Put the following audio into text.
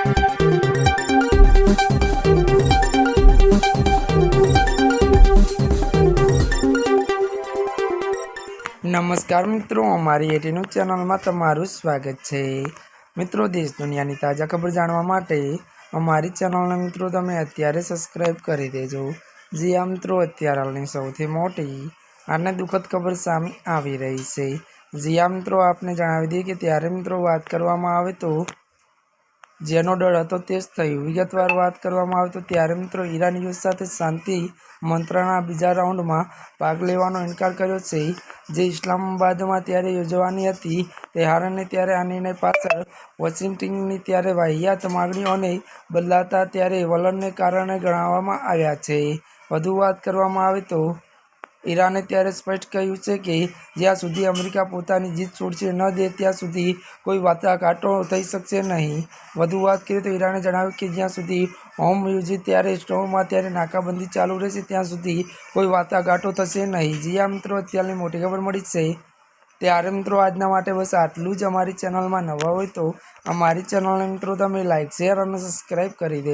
नमस्कार मित्रों, अमारी एटीन्यूज चैनल में तमारुं स्वागत है। मित्रों, देश दुनियानी ताजा खबर जाणवा माटे अमारी चैनल ने मित्रों तमे अत्यारे सब्सक्राइब करी देजो। जी आ मित्रों, अत्यार हालनी सौथी मोटी અને દુઃખદ ખબર સામે આવી રહી છે। जी आ मित्रों, आपने जणावी दीए कि त्यारे मित्रों વાત કરવામાં આવે તો જેનો ડર હતો તે જ થયું। વિગતવાર વાત કરવામાં આવે તો ત્યારે મિત્રો ઈરાન યુએસ સાથે શાંતિ મંત્રણા બીજા રાઉન્ડમાં ભાગ લેવાનો ઇનકાર કર્યો છે, જે ઇસ્લામાબાદમાં ત્યારે યોજવાની હતી। તેહરાને ત્યારે આ નિર્ણય પાછળ વોશિંગ્ટનની ત્યારે વાહિયાત માગણીઓને બદલાતા ત્યારે વલણને કારણે ગણાવવામાં આવ્યા છે। વધુ વાત કરવામાં આવે તો ઈરાને ત્યારે સ્પષ્ટ કહ્યું છે કે જ્યાં સુધી અમેરિકા પોતાની જીત છોડશે ન દે ત્યાં સુધી કોઈ વાટાઘાટો થઈ શકશે નહીં। વધુ વાત કરીએ તો ઈરાને જણાવ્યું કે જ્યાં સુધી હોર્મુઝ ત્યારે સ્ટ્રેટમાં ત્યારે નાકાબંધી ચાલુ રહેશે ત્યાં સુધી કોઈ વાટાઘાટો થશે નહીં। જી આ મિત્રો, અત્યારની મોટી ખબર મળી છે। ત્યારે મિત્રો આજના માટે બસ આટલું જ। અમારી ચેનલમાં નવા હોય તો અમારી ચેનલને મિત્રો તમે લાઇક, શેર અને સબસ્ક્રાઈબ કરી દેજો।